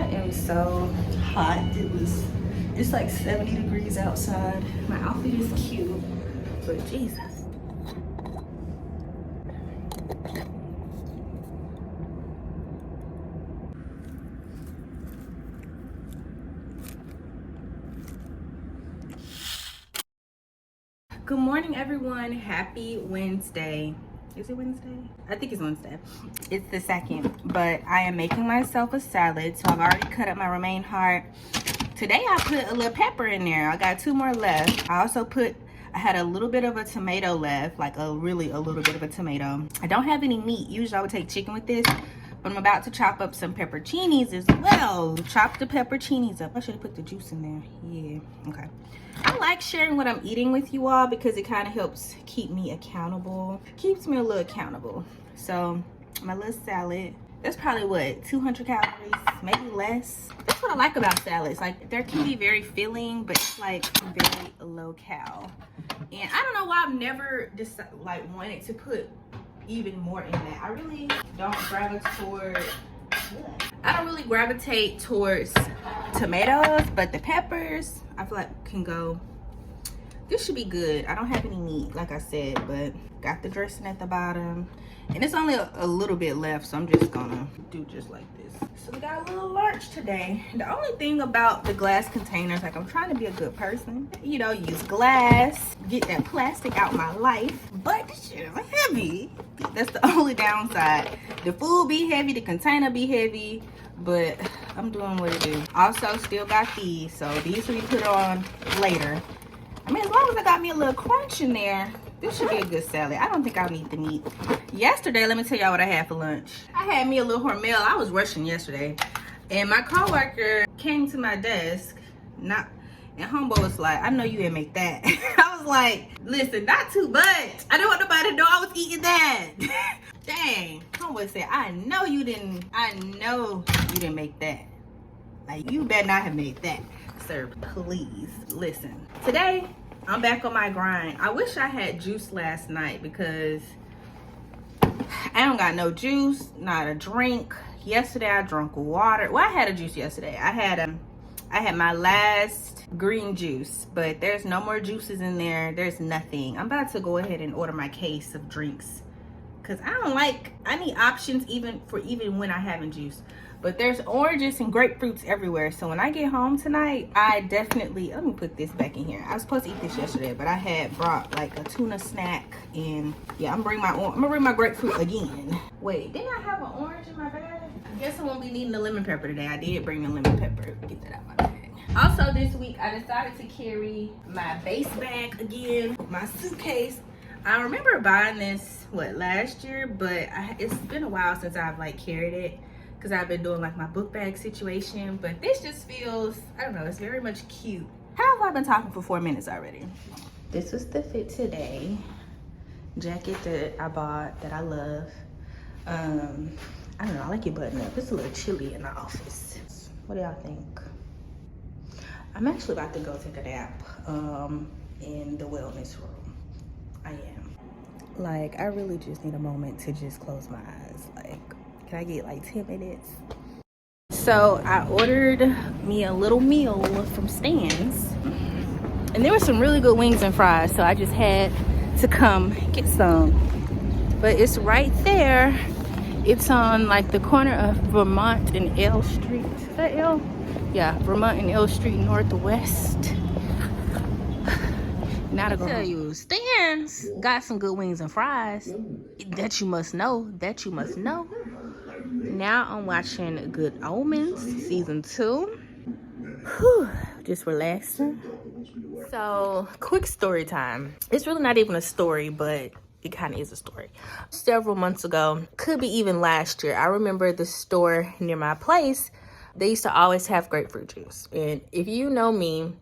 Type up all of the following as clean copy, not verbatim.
am so hot. It's like 70 degrees outside. My outfit is cute, but Jesus. Good morning, everyone. Happy Wednesday. Is it Wednesday? I think it's Wednesday. It's the 2nd, but I am making myself a salad. So I've already cut up my romaine heart. Today I put a little pepper in there. I got 2 more left. I had a little bit of a tomato left, like a little bit of a tomato. I don't have any meat. Usually I would take chicken with this, but I'm about to chop up some pepperoncinis as well. Chop the pepperoncinis up. I should have put the juice in there. Yeah, okay. I like sharing what I'm eating with you all because it kind of helps keep me accountable. Keeps me a little accountable. So my little salad, that's probably what, 200 calories, maybe less. That's what I like about salads. Like, they can be very filling, but it's like very low cal. And I don't know why I've never just like wanted to put even more in that. I really don't gravitate towards tomatoes, but the peppers I feel like can go. This should be good. I don't have any meat, like I said, but got the dressing at the bottom, and it's only a little bit left, so I'm just gonna do just like this. So we got a little lunch today. The only thing about the glass containers, like, I'm trying to be a good person, you know, use glass, get that plastic out my life, but this shit is heavy. That's the only downside. The food be heavy, the container be heavy, but I'm doing what it is. Also, still got these, so these will be put on later. I mean, as long as I got me a little crunch in there, this should be a good salad. I don't think I'll need the meat. Yesterday, let me tell y'all what I had for lunch. I had me a little Hormel. I was rushing yesterday, and my coworker came to my desk, and homeboy was like, "I know you didn't make that." I was like, "Listen, not too much. I don't want nobody to know I was eating that." Dang. Homeboy said, I know you didn't make that. Like, you better not have made that. Sir, please listen. Today, I'm back on my grind. I wish I had juice last night because I don't got no juice, not a drink. Yesterday, I drank water. Well, I had a juice yesterday. I had my last green juice, but there's no more juices in there. There's nothing. I'm about to go ahead and order my case of drinks because I need options even when I haven't juice. But there's oranges and grapefruits everywhere. So when I get home tonight, let me put this back in here. I was supposed to eat this yesterday, but I had brought like a tuna snack, and yeah, I'm gonna bring my grapefruit again. Wait, didn't I have an orange in my bag? I guess I won't be needing the lemon pepper today. I did bring the lemon pepper. Get that out of my bag. Also this week, I decided to carry my base bag again, my suitcase. I remember buying this, last year, but it's been a while since I've like carried it, because I've been doing like my book bag situation. But this just feels, I don't know, it's very much cute. How have I been talking for 4 minutes already? This was the fit today. Jacket that I bought that I love. I don't know, I like it button up. It's a little chilly in the office. What do y'all think? I'm actually about to go take a nap in the wellness room. I am. Like, I really just need a moment to just close my eyes. Like, can I get like 10 minutes? So I ordered me a little meal from Stan's, and there were some really good wings and fries, so I just had to come get some. But it's right there. It's on like the corner of Vermont and L Street. Is that L? Yeah, Vermont and L Street Northwest. Now to go tell you, Stan's got some good wings and fries. That you must know. Now I'm watching Good Omens season 2. Whew, just relaxing. So, quick story time. It's really not even a story, but it kind of is a story. Several months ago, could be even last year, I remember the store near my place, they used to always have grapefruit juice. And if you know me,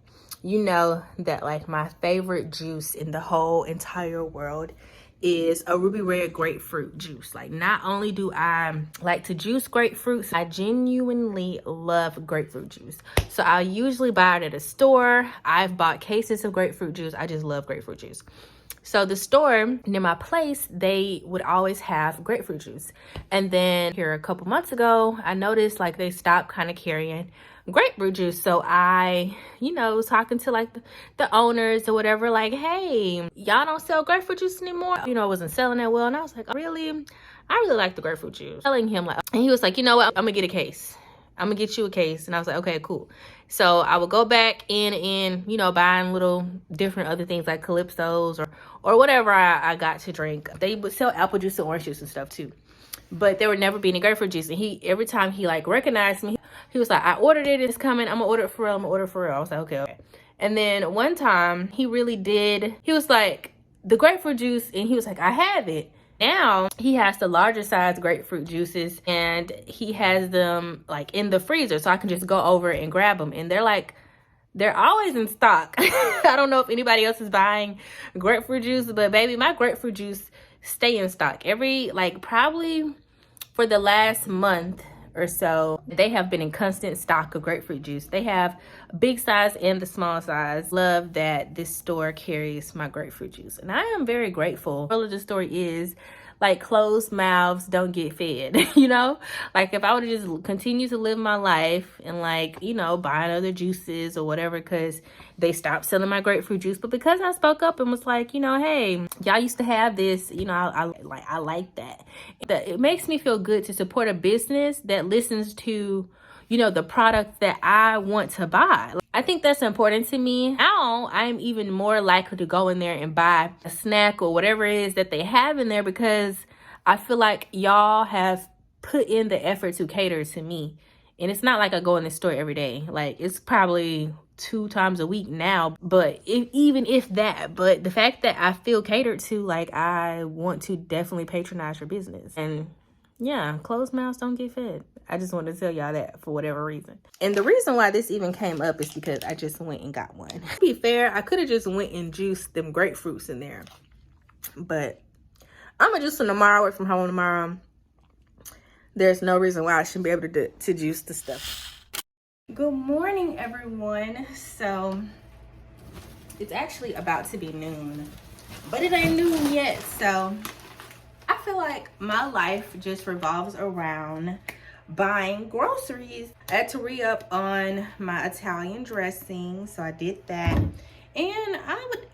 you know that like my favorite juice in the whole entire world is a ruby red grapefruit juice. Like, not only do I like to juice grapefruits, I genuinely love grapefruit juice. So I usually buy it at a store. I've bought cases of grapefruit juice. I just love grapefruit juice. So the store near my place, they would always have grapefruit juice. And then here a couple months ago, I noticed like they stopped kind of carrying grapefruit juice. So I, was talking to like the owners or whatever, like, hey, y'all don't sell grapefruit juice anymore. It wasn't selling that well. And I was like, oh, really? I really like the grapefruit juice. Telling him like, and he was like, you know what? I'm gonna get a case. I'm gonna get you a case. And I was like, okay, cool. So I would go back in, buying little different other things like Calypsos or whatever I got to drink. They would sell apple juice and orange juice and stuff too. But there would never be any grapefruit juice. And every time he like recognized me, he was like, I ordered it, it's coming. I'm gonna order it for real. I was like, okay. And then one time he really did, he was like, the grapefruit juice, and he was like, I have it. Now he has the larger size grapefruit juices and he has them like in the freezer, so I can just go over and grab them. And they're always in stock. I don't know if anybody else is buying grapefruit juice, but baby, my grapefruit juice stay in stock. Probably for the last month or so, they have been in constant stock of grapefruit juice. They have big size and the small size. Love that this store carries my grapefruit juice, and I am very grateful. The moral of the story is, like, closed mouths don't get fed. Like if I would have just continued to live my life and like, buying other juices or whatever, because they stopped selling my grapefruit juice, but because I spoke up and was like, hey, y'all used to have this, I like that. It makes me feel good to support a business that listens to, the product that I want to buy. I think that's important to me. Now I'm even more likely to go in there and buy a snack or whatever it is that they have in there, because I feel like y'all have put in the effort to cater to me. And it's not like I go in the store every day. Like, it's probably 2 times a week now, but even if that, but the fact that I feel catered to, like, I want to definitely patronize your business. And yeah, closed mouths don't get fed. I just wanted to tell y'all that for whatever reason. And the reason why this even came up is because I just went and got one. To be fair, I could have just went and juiced them grapefruits in there, but I'm gonna juice them tomorrow. I work from home tomorrow. There's no reason why I shouldn't be able to juice the stuff. Good morning, everyone. So it's actually about to be noon, but it ain't noon yet. So I feel like my life just revolves around buying groceries. I had to re-up on my Italian dressing, so I did that. And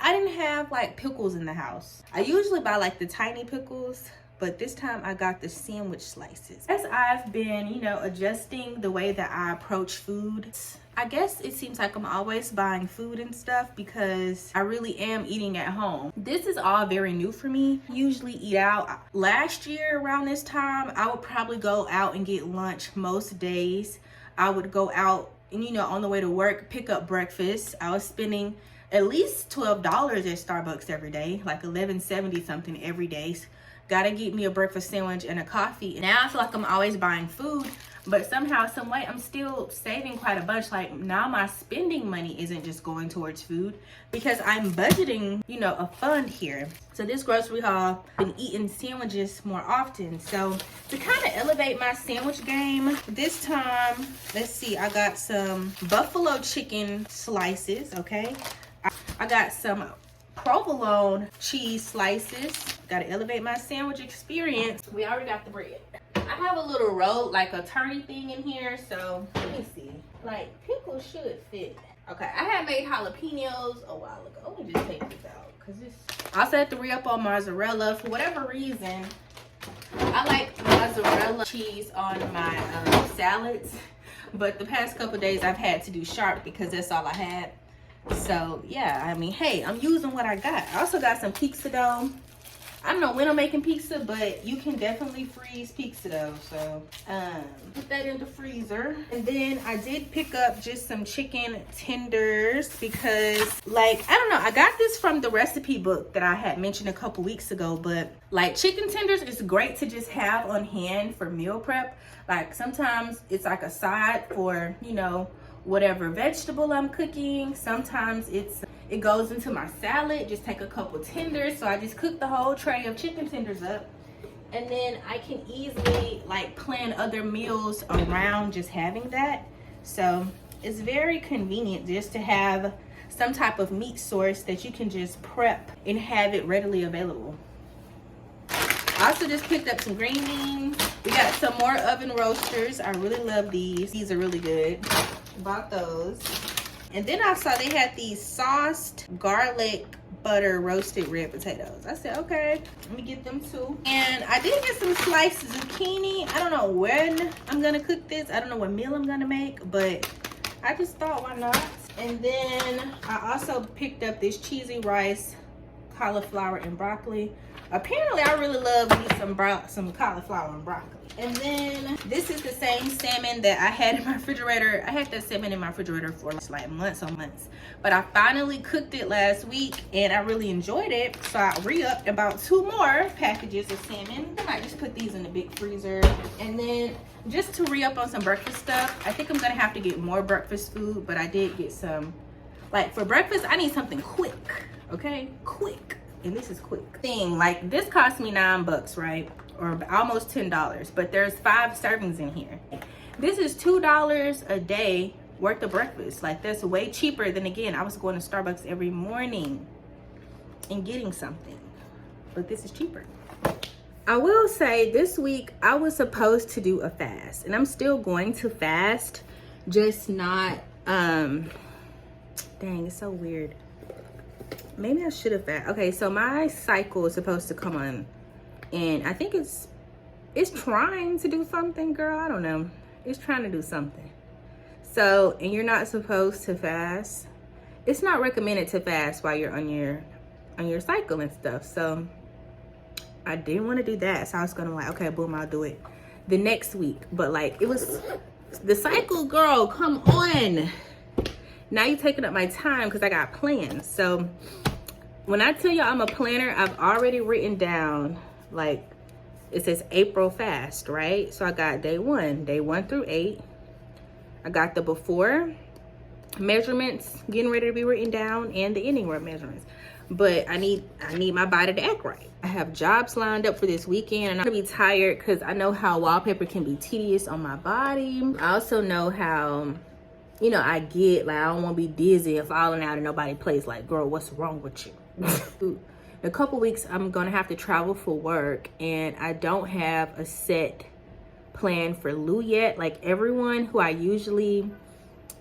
I didn't have like pickles in the house. I usually buy like the tiny pickles, but this time I got the sandwich slices. As I've been, adjusting the way that I approach food, I guess it seems like I'm always buying food and stuff because I really am eating at home. This is all very new for me. I usually eat out. Last year around this time, I would probably go out and get lunch most days. I would go out and, on the way to work, pick up breakfast. I was spending at least $12 at Starbucks every day, like $11.70 something every day. Gotta get me a breakfast sandwich and a coffee. Now I feel like I'm always buying food, but somehow, some way, I'm still saving quite a bunch. Like, now my spending money isn't just going towards food because I'm budgeting, a fund here. So this grocery haul, I've been eating sandwiches more often. So to kind of elevate my sandwich game, this time, let's see, I got some buffalo chicken slices, okay? I got some provolone cheese slices. Gotta elevate my sandwich experience. We already got the bread. I have a little roll, like a turny thing in here, so let me see. Like, pickles should fit. Okay, I had made jalapenos a while ago. Let me just take this out, because I also had to re-up on mozzarella. For whatever reason, I like mozzarella cheese on my salads, but the past couple days I've had to do sharp because that's all I had. So yeah, I mean, hey, I'm using what I got. I also got some pizza dough. I don't know when I'm making pizza, but you can definitely freeze pizza dough. So put that in the freezer. And then I did pick up just some chicken tenders because, like, I don't know, I got this from the recipe book that I had mentioned a couple weeks ago, but like, chicken tenders is great to just have on hand for meal prep. Like, sometimes it's like a side for, whatever vegetable I'm cooking. Sometimes it goes into my salad. Just take a couple tenders. So I just cook the whole tray of chicken tenders up, and then I can easily like plan other meals around just having that. So it's very convenient just to have some type of meat source that you can just prep and have it readily available. I also just picked up some green beans. We got some more oven roasters. I really love these. These are really good. Bought those. And then I saw they had these sauced garlic butter roasted red potatoes. I said, okay, let me get them too. And I did get some sliced zucchini. I don't know when I'm gonna cook this. I don't know what meal I'm gonna make, but I just thought, why not? And then I also picked up this cheesy rice, cauliflower, and broccoli. Apparently, I really love me some cauliflower and broccoli. And then this is the same salmon that I had in my refrigerator. I had that salmon in my refrigerator for like months on months. But I finally cooked it last week and I really enjoyed it. So I re-upped about 2 more packages of salmon. I might just put these in the big freezer. And then just to re-up on some breakfast stuff, I think I'm gonna have to get more breakfast food, but I did get some. Like for breakfast, I need something quick, okay? Quick. And this is quick thing. Like this cost me $9, right? Or almost $10, but there's 5 servings in here. This is $2 a day worth of breakfast. Like that's way cheaper than, again, I was going to Starbucks every morning and getting something, but this is cheaper. I will say this week I was supposed to do a fast and I'm still going to fast, just not, dang, it's so weird. Maybe I should have fasted. Okay, so my cycle is supposed to come on and I think it's trying to do something, girl. I don't know. It's trying to do something. So, and you're not supposed to fast. It's not recommended to fast while you're on your cycle and stuff. So I didn't want to do that. So I was gonna like, okay, boom, I'll do it the next week. But like it was the cycle, girl, come on. Now you're taking up my time because I got plans. So when I tell you I'm a planner, I've already written down, like it says April fast, right? So I got day 1 through 8. I got the before measurements getting ready to be written down and the ending measurements. But I need my body to act right. I have jobs lined up for this weekend and I'm gonna be tired because I know how wallpaper can be tedious on my body. I also know how, you know, I get like, I don't want to be dizzy and falling out and nobody plays like, girl, what's wrong with you? In a couple weeks, I'm going to have to travel for work and I don't have a set plan for Louie yet. Like everyone who I usually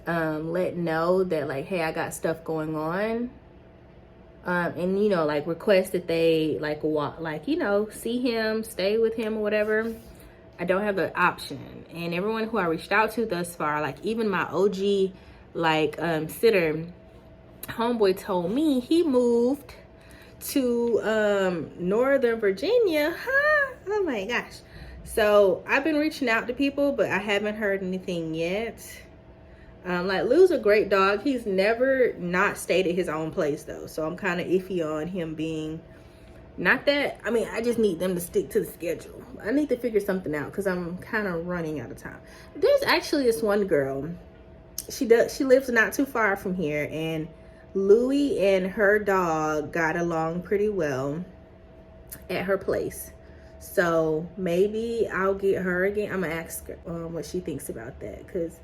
let know that like, hey, I got stuff going on. And, you know, like request that they like walk, like, you know, see him, stay with him or whatever. I don't have the option. And everyone who I reached out to thus far, like even my OG like sitter homeboy told me he moved to Northern Virginia. Huh? Oh my gosh. So I've been reaching out to people, but I haven't heard anything yet. Like Lou's a great dog. He's never not stayed at his own place though. So I'm kind of iffy on him being, not that, I mean, I just need them to stick to the schedule. I need to figure something out because I'm kind of running out of time. There's actually this one girl. She lives not too far from here, and Louie and her dog got along pretty well at her place. So maybe I'll get her again. I'm gonna ask her what she thinks about that because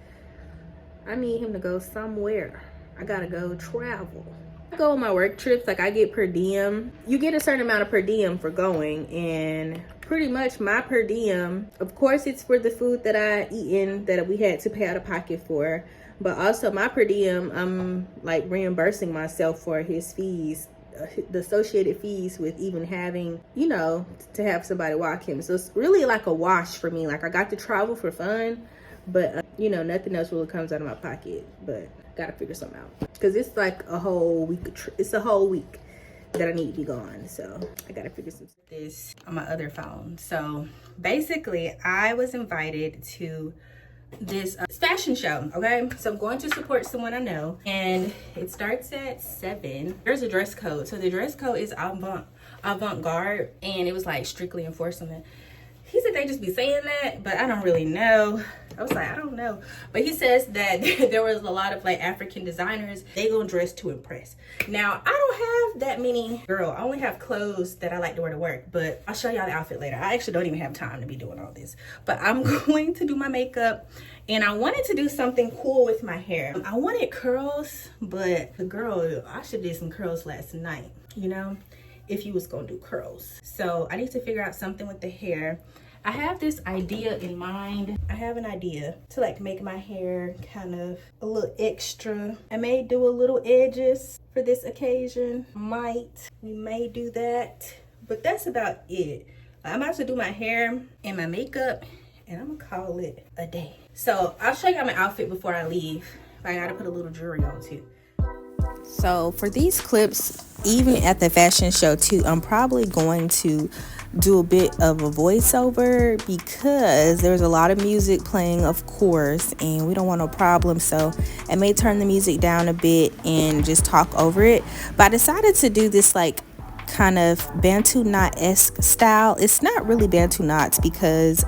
I need him to go somewhere. I gotta go travel. I go on my work trips, like I get per diem. You get a certain amount of per diem for going, and pretty much my per diem, of course it's for the food that I eaten that we had to pay out of pocket for, but also my per diem, I'm like reimbursing myself for his fees, the associated fees with even having, you know, to have somebody walk him. So it's really like a wash for me. Like I got to travel for fun, but you know, nothing else really comes out of my pocket. But gotta figure something out because it's like a whole week. It's a whole week that I need to be gone. So I gotta figure some this on my other phone. So basically, I was invited to this fashion show. Okay, so I'm going to support someone I know, and it starts at 7. There's a dress code. So the dress code is avant-garde, and it was like strictly enforcement. He's a did they just be saying that? But I don't really know. I was like, I don't know. But he says that there was a lot of like African designers. They gonna dress to impress. Now, I don't have that many, girl. I only have clothes that I like to wear to work. But I'll show y'all the outfit later. I actually don't even have time to be doing all this. But I'm going to do my makeup. And I wanted to do something cool with my hair. I wanted curls, but the girl, I should did some curls last night, you know, if you was gonna do curls. So I need to figure out something with the hair. I have this idea in mind. I have an idea to like make my hair kind of a little extra. I may do a little edges for this occasion. We may do that, but that's about it. I'm about to do my hair and my makeup, and I'm gonna call it a day. So I'll show you my outfit before I leave. I gotta put a little jewelry on too. So for these clips, even at the fashion show too, I'm probably going to do a bit of a voiceover because there's a lot of music playing, of course, and we don't want no problem. So I may turn the music down a bit and just talk over it. But I decided to do this like kind of Bantu knot-esque style. It's not really Bantu knots because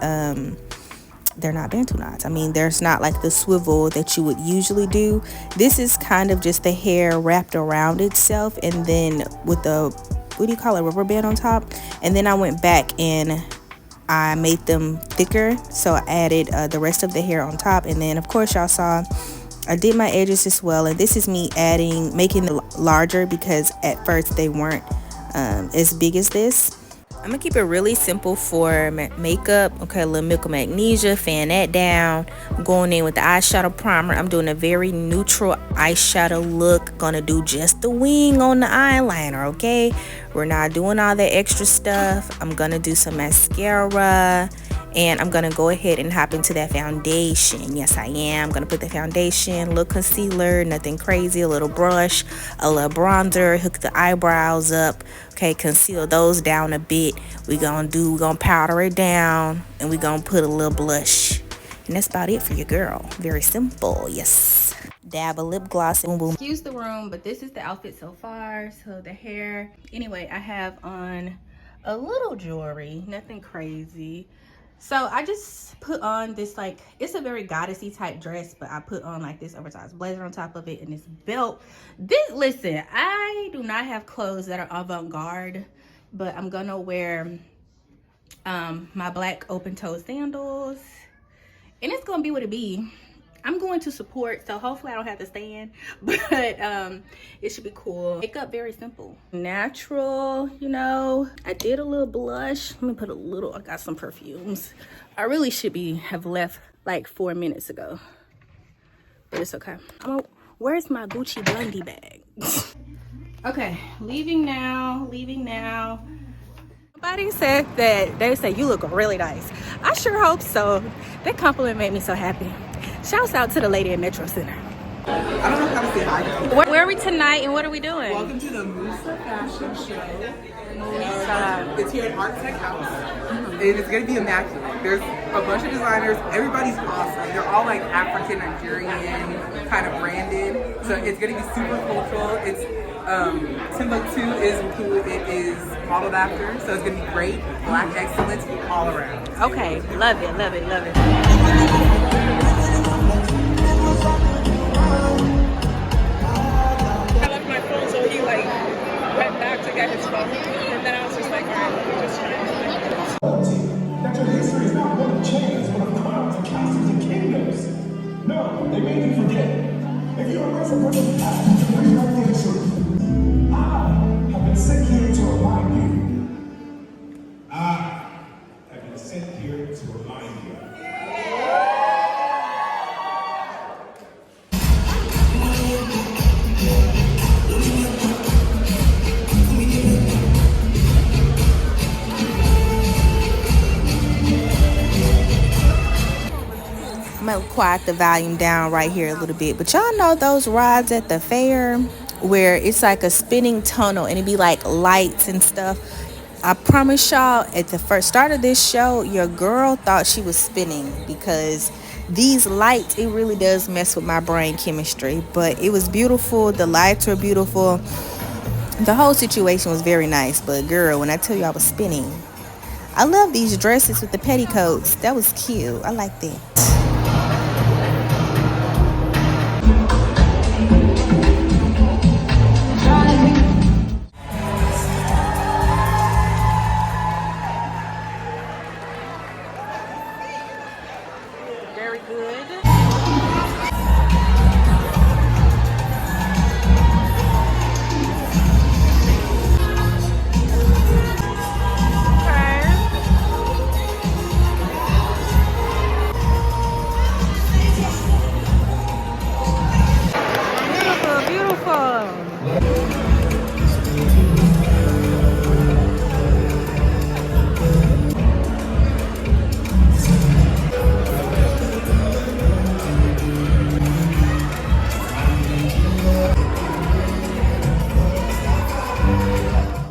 they're not Bantu knots. I mean, there's not like the swivel that you would usually do. This is kind of just the hair wrapped around itself, and then with the, what do you call it, rubber band on top. And then I went back and I made them thicker, so I added the rest of the hair on top. And then of course y'all saw I did my edges as well, and this is me making it larger because at first they weren't as big as this. I'm gonna keep it really simple for makeup. Okay, a little milk of magnesia, fan that down. I'm going in with the eyeshadow primer. I'm doing a very neutral eyeshadow look. Gonna do just the wing on the eyeliner, okay? We're not doing all that extra stuff. I'm gonna do some mascara, and I'm gonna go ahead and hop into that foundation. Yes, I am. I'm gonna put the foundation, little concealer, nothing crazy, a little brush, a little bronzer, hook the eyebrows up. Okay, conceal those down a bit. We're gonna powder it down, and we're gonna put a little blush. And that's about it for your girl. Very simple, yes. Dab a lip gloss, boom boom. Excuse the room, but this is the outfit so far. So the hair, anyway, I have on a little jewelry, nothing crazy. So I just put on this, like, it's a very goddessy type dress, but I put on like this oversized blazer on top of it and this belt. Listen, I do not have clothes that are avant-garde, but I'm gonna wear my black open-toe sandals, and it's gonna be what it be. I'm going to support, so hopefully I don't have to stand, but it should be cool. Makeup, very simple. Natural, you know. I did a little blush. Let me put a little, I got some perfumes. I really should have left like 4 minutes ago, but it's okay. Where's my Gucci Blondie bag? Okay, leaving now. Somebody said that, they say you look really nice. I sure hope so. That compliment made me so happy. Shouts out to the lady at Metro Center. I don't know how to say hi though. Where are we tonight and what are we doing? Welcome to the Musa fashion show. It's here at Art Tech House. And it's going to be immaculate. There's a bunch of designers. Everybody's awesome. They're all like African, Nigerian, kind of branded. So it's going to be super cultural. It's Timbuktu is who it is modeled after. So it's going to be great. Black excellence all around. Okay, love it. I left my phone, so he like went back to get his phone, and then I was just like, all right, let me just try it. That your history is not one of chains, but of crowns and castles and kingdoms. No, they made you forget. If you erase a person's past, you rewrite their truth. I have been sent here to remind you. I have been sent here to remind you. I'm gonna quiet the volume down right here a little bit, but y'all know those rides at the fair where it's like a spinning tunnel and it'd be like lights and stuff. I promise y'all, at the first start of this show, your girl thought she was spinning because these lights, it really does mess with my brain chemistry. But it was beautiful. The lights were beautiful. The whole situation was very nice. But girl, when I tell you I was spinning, I love these dresses with the petticoats. That was cute. I like that. Very good. Beautiful, beautiful.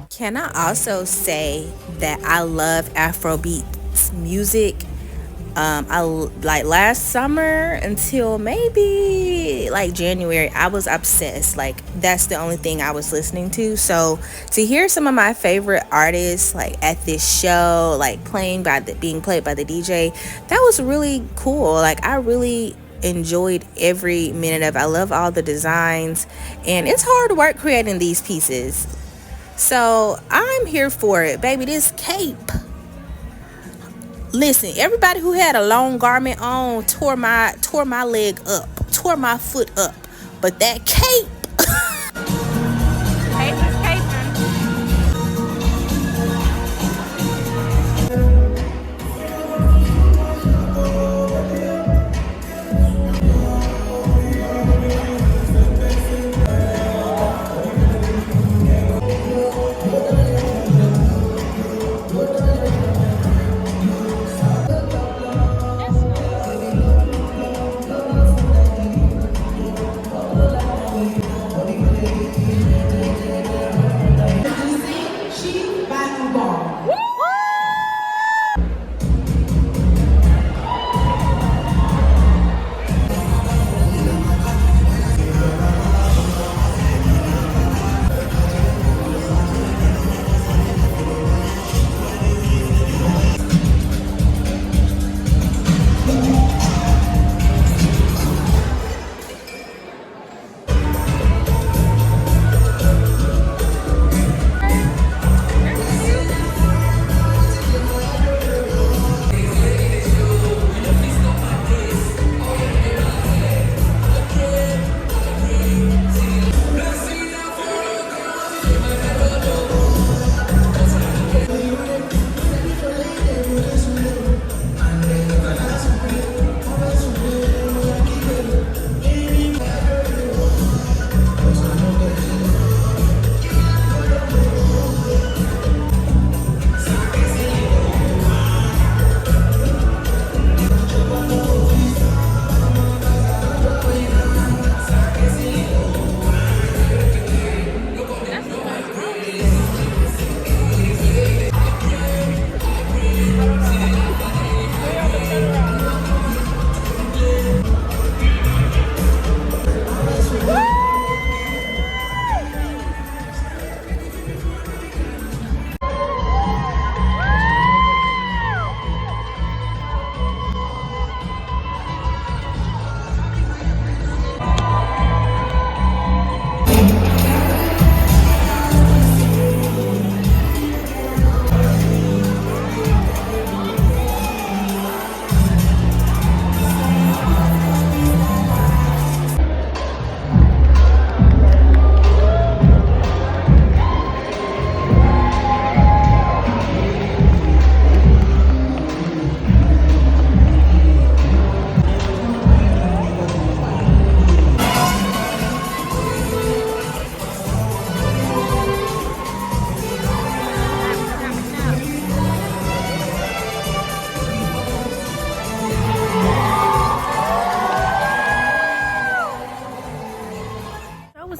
Can I also say that I love Afrobeat music? I like last summer until maybe like January, I was obsessed. Like that's the only thing I was listening to. So to hear some of my favorite artists like at this show, like being played by the DJ, that was really cool. Like I really enjoyed every minute of it. I love all the designs, and it's hard work creating these pieces. So I'm here for it, baby. This cape. Listen, everybody who had a long garment on tore my leg up, tore my foot up. But that cape.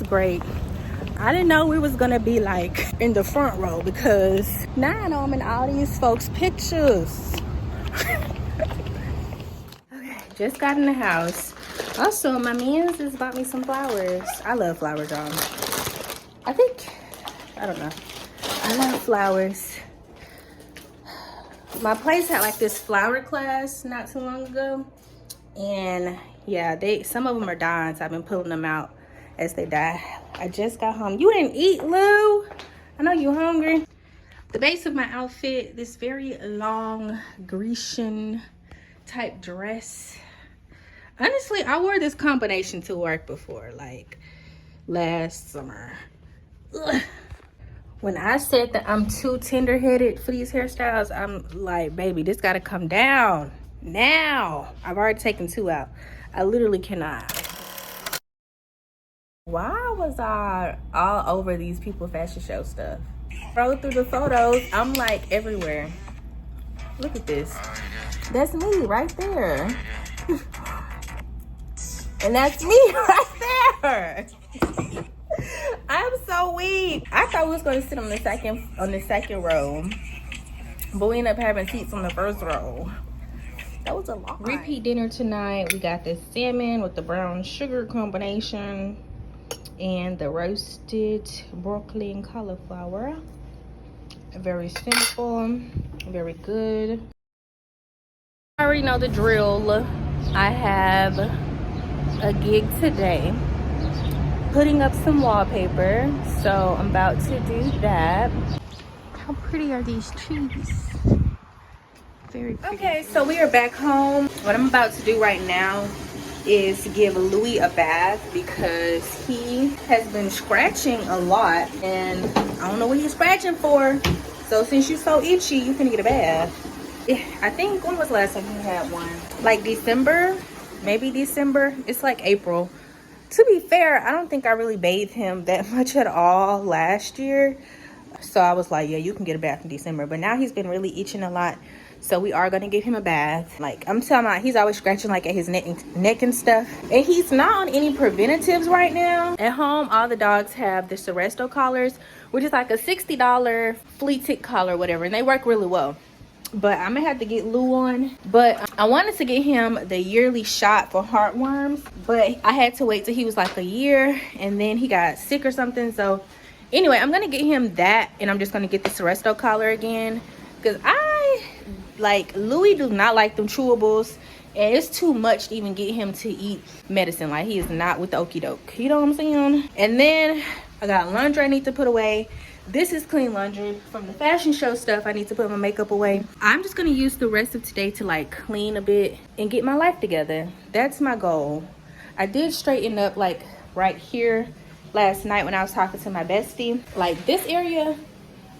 Great. I didn't know we was gonna be like in the front row because now I know I'm in all these folks' pictures. Okay, just got in the house. Also, my mans just bought me some flowers. I love flowers, y'all. I don't know. I love flowers. My place had like this flower class not too long ago, and yeah, some of them are dying, so I've been pulling them out as they die. I just got home. You didn't eat, Lou? I know you hungry. The base of my outfit, this very long Grecian type dress. Honestly, I wore this combination to work before, like last summer. Ugh. When I said that I'm too tender-headed for these hairstyles, I'm like, baby, this gotta come down now. I've already taken 2 out. I literally cannot. Why was I all over these people fashion show stuff? Scroll through the photos, I'm like everywhere. Look at this. That's me right there. And that's me right there. I'm so weak. I thought we was gonna sit on the second row, but we ended up having seats on the first row. That was a lot. Repeat dinner tonight. We got this salmon with the brown sugar combination and the roasted broccoli and cauliflower. Very simple, very good. I already know the drill. I have a gig today, putting up some wallpaper, so I'm about to do that. How pretty are these trees? Very pretty. Okay, so we are back home. What I'm about to do right now is give Louie a bath because he has been scratching a lot and I don't know what he's scratching for. So since you're so itchy, you can get a bath. I think, when was the last time you had one? Like December, maybe December. It's like April. To be fair, I don't think I really bathed him that much at all last year. So I was like, yeah, you can get a bath in December. But now he's been really itching a lot. So we are going to give him a bath. Like, I'm telling you, he's always scratching like at his neck and stuff. And he's not on any preventatives right now. At home, all the dogs have the Seresto collars, which is like a $60 flea tick collar, whatever. And they work really well. But I'm gonna have to get Lou on. But I wanted to get him the yearly shot for heartworms, but I had to wait till he was like a year, and then he got sick or something. So anyway, I'm gonna get him that, and I'm just gonna get the Seresto collar again, because Louie do not like them chewables, and it's too much to even get him to eat medicine. Like, he is not with the okie doke, you know what I'm saying? And then I got laundry I need to put away. This is clean laundry from the fashion show stuff. I need to put my makeup away. I'm just gonna use the rest of today to like clean a bit and get my life together. That's my goal. I did straighten up like right here last night when I was talking to my bestie. Like, this area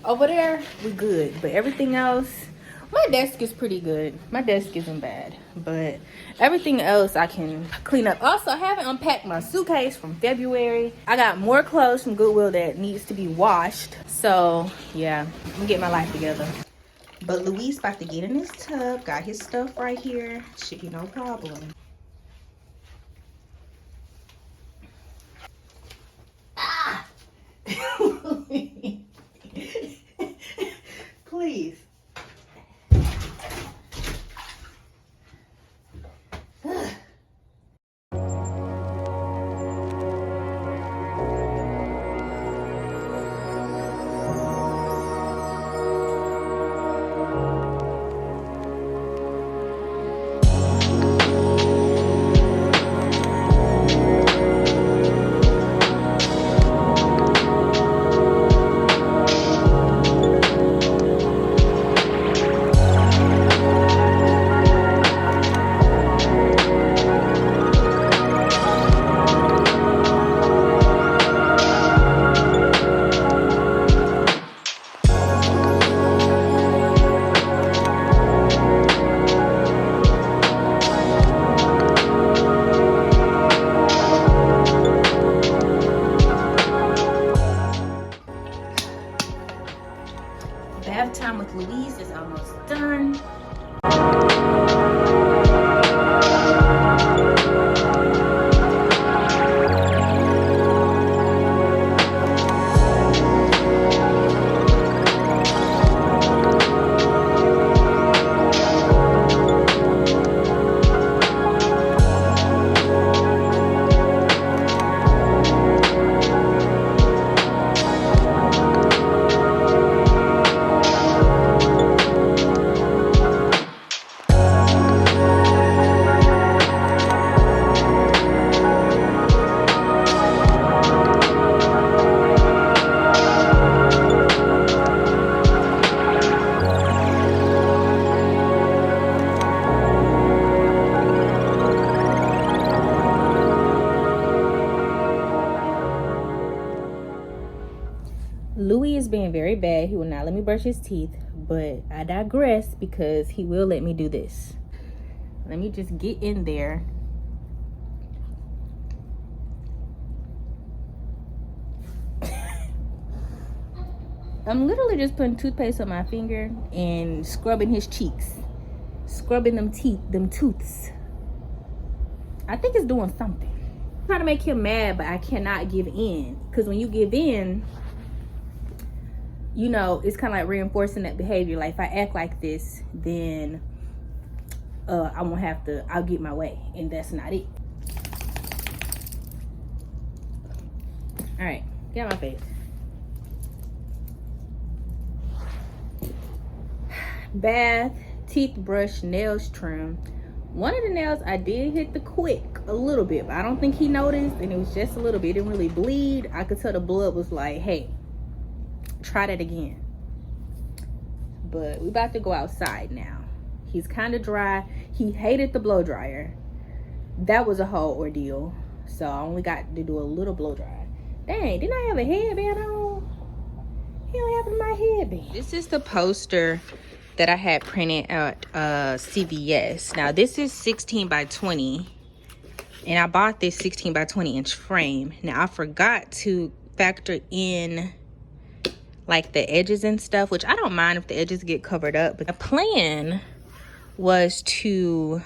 over there, we good, but everything else, my desk is pretty good. My desk isn't bad, but everything else I can clean up. Also, I haven't unpacked my suitcase from February. I got more clothes from Goodwill that needs to be washed. So yeah, I'm gonna get my life together. But Louie's about to get in his tub. Got his stuff right here. Should be no problem. Ah! Please. Louie is being very bad. He will not let me brush his teeth, but I digress because he will let me do this. Let me just get in there. I'm literally just putting toothpaste on my finger and scrubbing his cheeks. Scrubbing them tooths. I think it's doing something. I'm trying to make him mad, but I cannot give in. Because when you give in, you know, it's kind of like reinforcing that behavior. Like if I act like this, then I won't have to, I'll get my way. And that's not it. All right, get out my face. Bath, teeth brush, nails trim. One of the nails I did hit the quick a little bit, but I don't think he noticed, and it was just a little bit. It didn't really bleed. I could tell the blood was like, hey, try that again. But we about to go outside now. He's kind of dry. He hated the blow dryer. That was a whole ordeal. So I only got to do a little blow dry. Dang, didn't I have a headband on? He don't have my headband. This is the poster that I had printed at CVS. Now this is 16 by 20, and I bought this 16 by 20 inch frame. Now I forgot to factor in like the edges and stuff, which I don't mind if the edges get covered up, but the plan was to,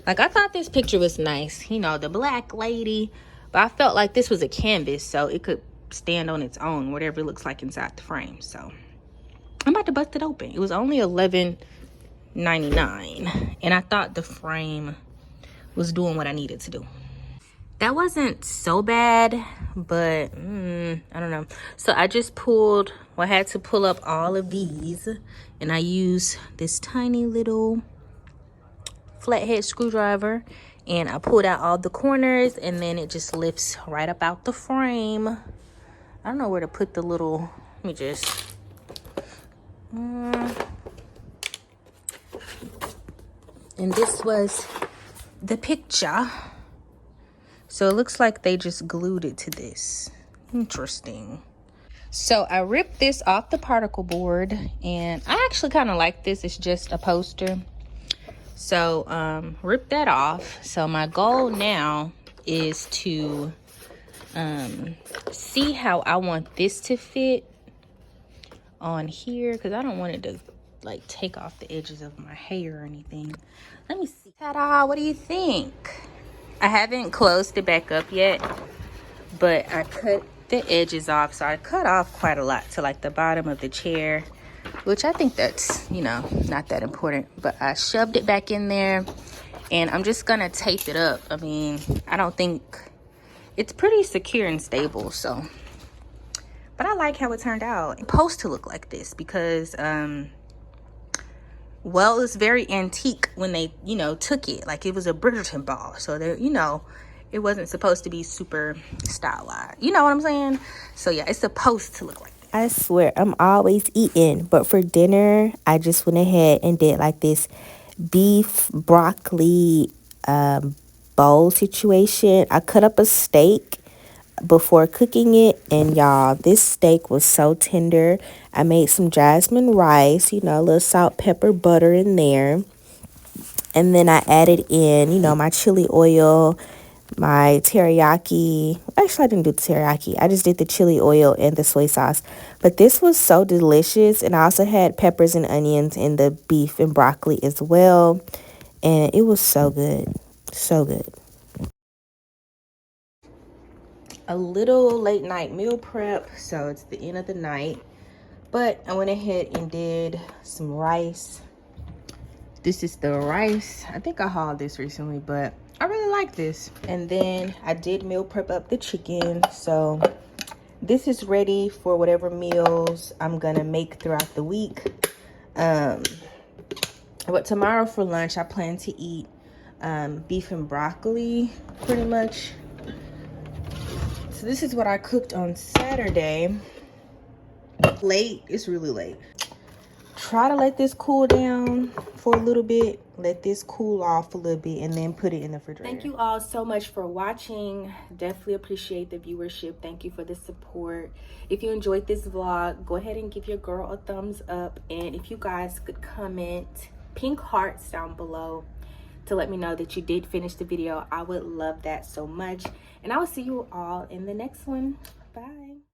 like, I thought this picture was nice, you know, the black lady, but I felt like this was a canvas, so it could stand on its own, whatever it looks like inside the frame. So I'm about to bust it open. It was only $11.99, and I thought the frame was doing what I needed to do. That wasn't so bad, but I don't know. So I just pulled, well, I had to pull up all of these, and I used this tiny little flathead screwdriver, and I pulled out all the corners, and then it just lifts right up out the frame. I don't know where to put the little, let me just, and this was the picture. So it looks like they just glued it to this. Interesting. So I ripped this off the particle board, and I actually kind of like this. It's just a poster. So rip that off. So my goal now is to see how I want this to fit on here, because I don't want it to like take off the edges of my hair or anything. Let me see. Ta-da! What do you think? I haven't closed it back up yet, but I cut the edges off. So I cut off quite a lot to like the bottom of the chair, which I think that's, you know, not that important. But I shoved it back in there, and I'm just gonna tape it up. I mean, I don't think, it's pretty secure and stable, so. But I like how it turned out. It's supposed to look like this because, well, it's very antique when they, you know, took it. Like it was a Bridgerton ball. So, there, you know, it wasn't supposed to be super stylized. You know what I'm saying? So, yeah, it's supposed to look like that. I swear, I'm always eating. But for dinner, I just went ahead and did like this beef broccoli bowl situation. I cut up a steak before cooking it, and y'all, this steak was so tender. I made some jasmine rice, you know, a little salt, pepper, butter in there, and then I added in, you know, my chili oil, my teriyaki. Actually, I didn't do the teriyaki. I just did the chili oil and the soy sauce. But this was so delicious, and I also had peppers and onions in the beef and broccoli as well, and it was so good, so good. A little late night meal prep, so it's the end of the night, but I went ahead and did some rice. This is the rice. I think I hauled this recently, but I really like this. And then I did meal prep up the chicken, so this is ready for whatever meals I'm gonna make throughout the week. But tomorrow for lunch I plan to eat beef and broccoli pretty much. So this is what I cooked on Saturday. Late, it's really late. Try to let this cool down for a little bit. let this cool off a little bit, and then put it in the refrigerator. Thank you all so much for watching. Definitely appreciate the viewership. Thank you for the support. If you enjoyed this vlog, go ahead and give your girl a thumbs up. And if you guys could comment pink hearts down below to let me know that you did finish the video, I would love that so much. And I will see you all in the next one. Bye.